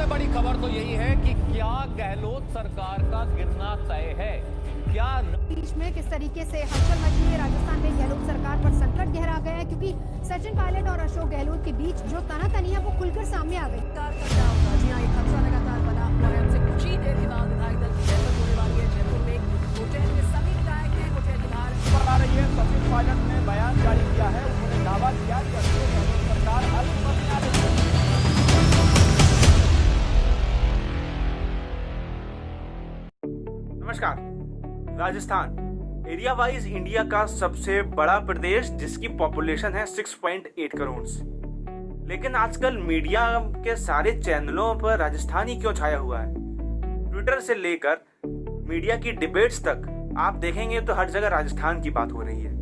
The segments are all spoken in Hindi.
समय बड़ी खबर तो यही है कि क्या गहलोत सरकार का गिरना तय है। क्या बीच में किस तरीके से हलचल मची है राजस्थान में, गहलोत सरकार पर संकट गहरा गया है क्योंकि सचिन पायलट और अशोक गहलोत के बीच जो तनातनी है वो खुलकर सामने आ गई। जी हाँ, ये खतरा लगातार बना हुआ है। हमसे कुछ ही देर के बाद विधायक दल की बैठक होने वाली है जयपुर में। होटल में सभी विधायक हैं, होटल के बाहर आ रही है। सचिन पायलट ने बयान जारी किया है। उन्होंने दावा किया कि अशोक गहलोत सरकार अल्पमत में आ रही है। नमस्कार। राजस्थान एरिया वाइज इंडिया का सबसे बड़ा प्रदेश जिसकी पॉपुलेशन है 6.8 करोड़। लेकिन आजकल मीडिया के सारे चैनलों पर राजस्थान ही क्यों छाया हुआ है। ट्विटर से लेकर मीडिया की डिबेट्स तक आप देखेंगे तो हर जगह राजस्थान की बात हो रही है।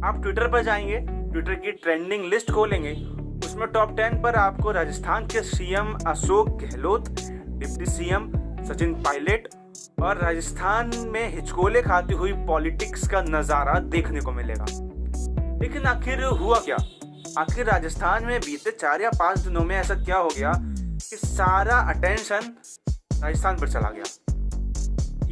आप ट्विटर पर जाएंगे, ट्विटर की ट्रेंडिंग लिस्ट खोलेंगे, उसमें टॉप 10 पर आपको राजस्थान के CM Ashok Gehlot, deputy CM Sachin Pilot और राजस्थान में हिचकोले खाती हुई पॉलिटिक्स का नजारा देखने को मिलेगा। लेकिन आखिर हुआ क्या? आखिर राजस्थान में बीते 4 या 5 दिनों में ऐसा क्या हो गया कि सारा अटेंशन राजस्थान पर चला गया।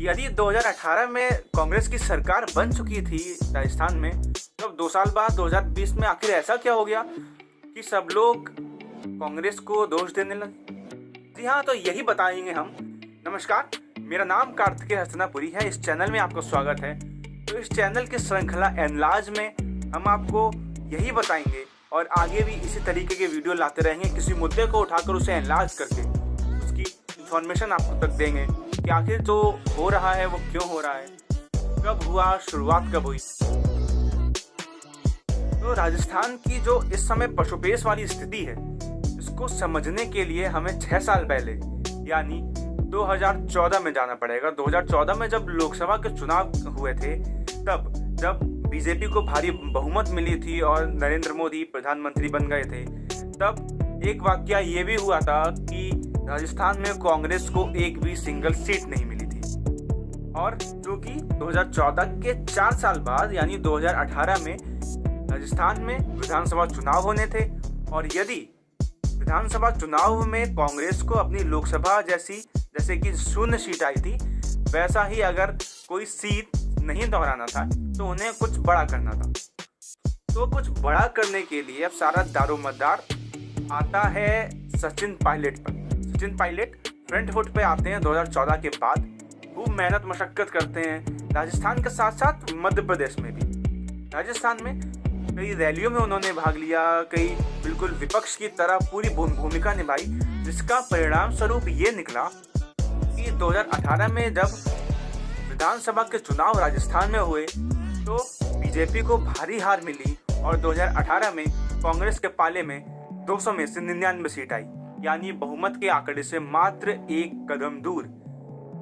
यदि 2018 में कांग्रेस की सरकार बन चुकी थी राजस्थान में, तो अब 2 साल बाद 2020 में आखिर ऐसा क्या हो गया कि सब लोग कांग्रेस को दोष देने लगे? जी हाँ, तो यही बताएंगे हम। नमस्कार, मेरा नाम कार्तिकेय हसनापुरी है। इस चैनल में आपको स्वागत है। तो इस चैनल की श्रृंखला एनलार्ज में हम आपको यही बताएंगे और आगे भी इसी तरीके के वीडियो लाते रहेंगे। किसी मुद्दे को उठाकर उसे एनलार्ज करके उसकी इंफॉर्मेशन आपको तक देंगे कि आखिर जो हो रहा है वो क्यों हो रहा है, कब हुआ, शुरुआत कब हुई। तो राजस्थान की जो इस समय पशुपेश वाली स्थिति है, इसको समझने के लिए हमें 6 साल पहले यानी 2014 में जाना पड़ेगा। 2014 में जब लोकसभा के चुनाव हुए थे, तब जब बीजेपी को भारी बहुमत मिली थी और नरेंद्र मोदी प्रधानमंत्री बन गए थे, तब एक वाकया ये भी हुआ था कि राजस्थान में कांग्रेस को एक भी सिंगल सीट नहीं मिली थी। और चूंकि 2014 के 4 साल बाद यानी 2018 में राजस्थान में विधानसभा चुनाव होने थे, और यदि विधानसभा चुनाव में कांग्रेस को अपनी लोकसभा जैसे कि 0 सीट आई थी, वैसा ही अगर कोई सीट नहीं दोहराना था तो उन्हें कुछ बड़ा करना था। तो कुछ बड़ा करने के लिए अब सारा दारोमदार आता है सचिन पायलट पर। सचिन पायलट फ्रंट फुट पे आते हैं 2014 के बाद। खूब मेहनत मशक्कत करते हैं राजस्थान के साथ साथ मध्य प्रदेश में भी। राजस्थान में कई रैलियों में उन्होंने भाग लिया, कई बिल्कुल विपक्ष की तरह पूरी भूमिका निभाई, जिसका परिणाम स्वरूप ये निकला कि 2018 में जब विधानसभा के चुनाव राजस्थान में हुए तो बीजेपी को भारी हार मिली और 2018 में कांग्रेस के पाले में 200 में से 99 सीट आई, यानी बहुमत के आंकड़े से मात्र 1 कदम दूर।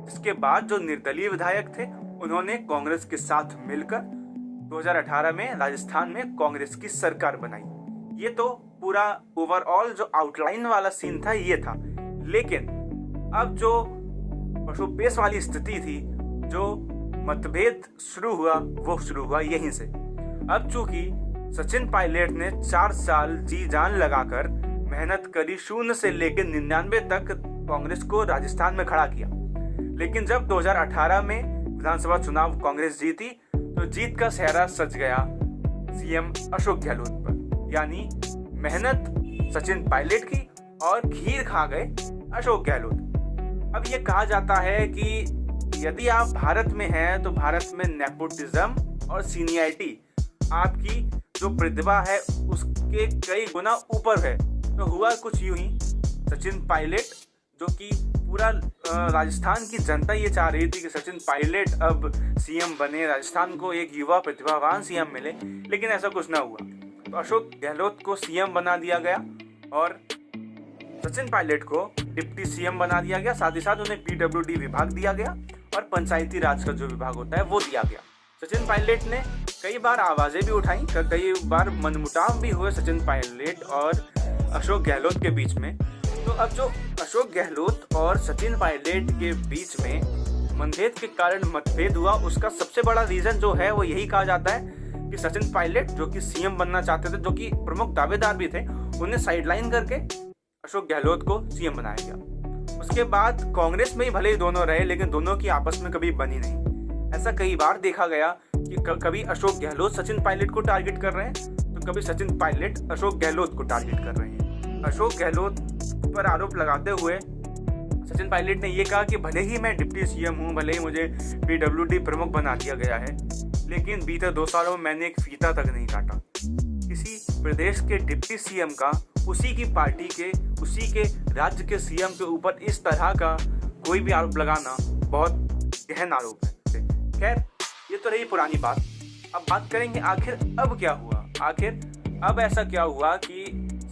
इसके बाद जो निर्दलीय विधायक थे, उन्होंने कांग्रेस के साथ मिलकर 2018 में राजस्थान में कांग्रेस की सरकार बनाई। ये तो पूरा ओवरऑल जो आउटलाइन वाला सीन था ये था। लेकिन अब जो पशुपेश वाली स्थिति थी, जो मतभेद शुरू हुआ, वो शुरू हुआ यहीं से। अब चूंकि सचिन पायलट ने 4 साल जी जान लगाकर मेहनत करी, 0 से लेकर 99 तक कांग्रेस को राजस्थान में खड़ा किया। लेकिन जब 2018 में विधानसभा चुनाव कांग्रेस जीती, तो जीत का सेहरा सज गया सीएम अशोक गहलोत पर। यानी मेहनत सचिन पायलट की और खीर खा गए अशोक गहलोत। अब ये कहा जाता है कि यदि आप भारत में हैं तो भारत में नेपोटिज्म और सीनियरिटी आपकी जो प्रतिभा है उसके कई गुना ऊपर है। तो हुआ कुछ यूं ही, सचिन पायलट, जो कि पूरा राजस्थान की जनता ये चाह रही थी कि सचिन पायलट अब सीएम बने, राजस्थान को एक युवा प्रतिभावान सीएम मिले, लेकिन ऐसा कुछ ना हुआ। तो अशोक गहलोत को सीएम बना दिया गया और सचिन पायलट को डिप्टी सीएम बना दिया गया। साथ ही साथ उन्हें पीडब्ल्यूडी विभाग दिया गया और पंचायती राज का जो विभाग होता है वो दिया गया। सचिन पायलट ने कई बार आवाजें भी उठाई, कई बार मनमुटाव भी हुए सचिन पायलट और अशोक गहलोत के बीच में। तो अब जो अशोक गहलोत और सचिन पायलट के बीच में मनभेद के कारण मतभेद हुआ, उसका सबसे बड़ा रीजन जो है वो यही कहा जाता है कि सचिन पायलट, जो कि सीएम बनना चाहते थे, जो कि प्रमुख दावेदार भी थे, उन्हें साइडलाइन करके अशोक गहलोत को सीएम बनाया गया। उसके बाद कांग्रेस में ही भले ही दोनों रहे, लेकिन दोनों की आपस में कभी बनी नहीं। ऐसा कई बार देखा गया कि कभी अशोक गहलोत सचिन पायलट को टारगेट कर रहे हैं, तो कभी सचिन पायलट अशोक गहलोत को टारगेट कर रहे हैं। अशोक गहलोत पर आरोप लगाते हुए सचिन पायलट ने यह कहा कि भले ही मैं डिप्टी सीएम हूं, भले ही मुझे पीडब्ल्यूडी प्रमुख बना दिया गया है, लेकिन बीते 2 सालों में मैंने एक फीता तक नहीं काटा। किसी प्रदेश के डिप्टी सीएम का उसी की पार्टी के, उसी के राज्य के सीएम के ऊपर इस तरह का कोई भी आरोप लगाना बहुत गहन आरोप है। खैर, ये तो रही पुरानी बात। अब बात करेंगे आखिर अब क्या हुआ। आखिर अब ऐसा क्या हुआ कि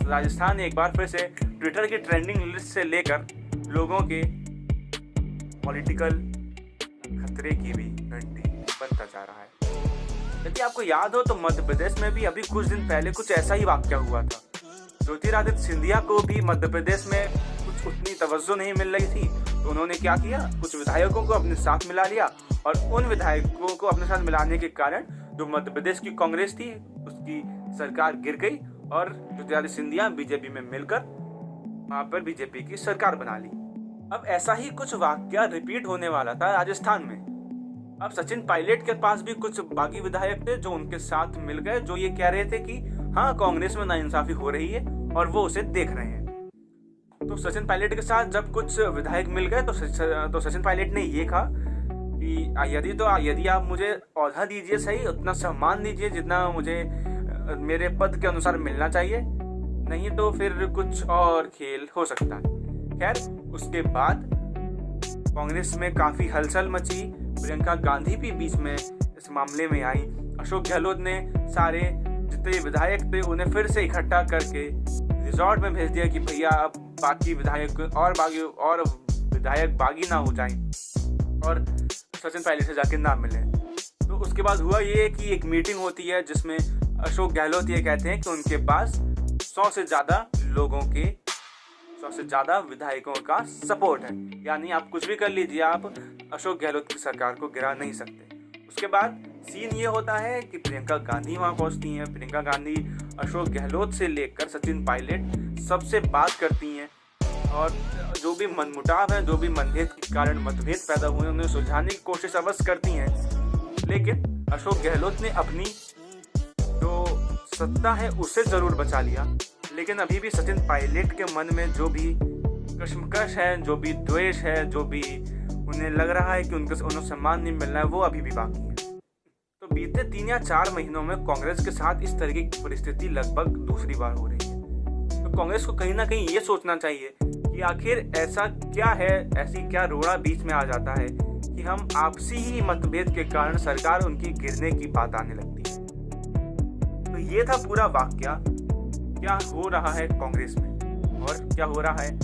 राजस्थान एक बार फिर से ट्विटर की ट्रेंडिंग लिस्ट से लेकर लोगों के पॉलिटिकल खतरे की भी घंटी बनता जा रहा है। यदि आपको याद हो तो मध्य प्रदेश में भी अभी कुछ दिन पहले कुछ ऐसा ही वाकया हुआ था। ज्योतिरादित्य सिंधिया को भी मध्य प्रदेश में कुछ उतनी तवज्जो नहीं मिल रही थी, तो उन्होंने क्या किया, कुछ विधायकों को अपने साथ मिला लिया, और उन विधायकों को अपने साथ मिलाने के कारण जो मध्य प्रदेश की कांग्रेस थी उसकी सरकार गिर गई और ज्योतिरादित्य सिंधिया बीजेपी में मिलकर वहां पर बीजेपी की सरकार बना ली। अब ऐसा ही कुछ वाकया रिपीट होने वाला था राजस्थान में। अब सचिन पायलट के पास भी कुछ बागी विधायक थे जो उनके साथ मिल गए, जो ये कह रहे थे कि हाँ, कांग्रेस में नाइंसाफी हो रही है और वो उसे देख रहे हैं। तो सचिन पायलट के साथ जब कुछ विधायक मिल गए तो सचिन पायलट ने ये कहा कि यदि आप मुझे औहदा दीजिए, सही उतना सम्मान दीजिए जितना मुझे मेरे पद के अनुसार मिलना चाहिए, नहीं तो फिर कुछ और खेल हो सकता है। खैर, उसके बाद कांग्रेस में काफी हलचल मची। प्रियंका गांधी भी बीच में इस मामले में आई। अशोक गहलोत ने सारे जितने विधायक थे उन्हें फिर से इकट्ठा करके रिजॉर्ट में भेज दिया कि भैया अब बाकी विधायक और विधायक बागी ना हो जाएं और सचिन पायलट से जाके ना मिले। तो उसके बाद हुआ ये कि एक मीटिंग होती है जिसमें अशोक गहलोत ये कहते हैं कि उनके पास 100 से ज़्यादा विधायकों का सपोर्ट है, यानी आप कुछ भी कर लीजिए, आप अशोक गहलोत की सरकार को गिरा नहीं सकते। उसके बाद सीन ये होता है कि प्रियंका गांधी वहाँ पहुँचती हैं। प्रियंका गांधी अशोक गहलोत से लेकर सचिन पायलट सबसे बात करती हैं और जो भी मनमुटाव है, जो भी मतभेद के कारण मतभेद पैदा हुए, उन्हें सुलझाने की कोशिश अवश्य करती हैं। लेकिन अशोक गहलोत ने अपनी जो सत्ता है उसे जरूर बचा लिया, लेकिन अभी भी सचिन पायलट के मन में जो भी कश्मकश है, जो भी द्वेष है, जो भी उन्हें लग रहा है कि उन्हें सम्मान नहीं मिल रहा है, वो अभी भी बाकी है। तो बीते 3 या 4 महीनों में कांग्रेस के साथ इस तरह की परिस्थिति लगभग दूसरी बार हो रही है। तो कांग्रेस को कहीं ना कहीं ये सोचना चाहिए कि आखिर ऐसा क्या है, ऐसी क्या रोड़ा बीच में आ जाता है कि हम आपसी ही मतभेद के कारण सरकार उनकी गिरने की बात आने लगती है। तो ये था पूरा वाकया, क्या हो रहा है कांग्रेस में और क्या हो रहा है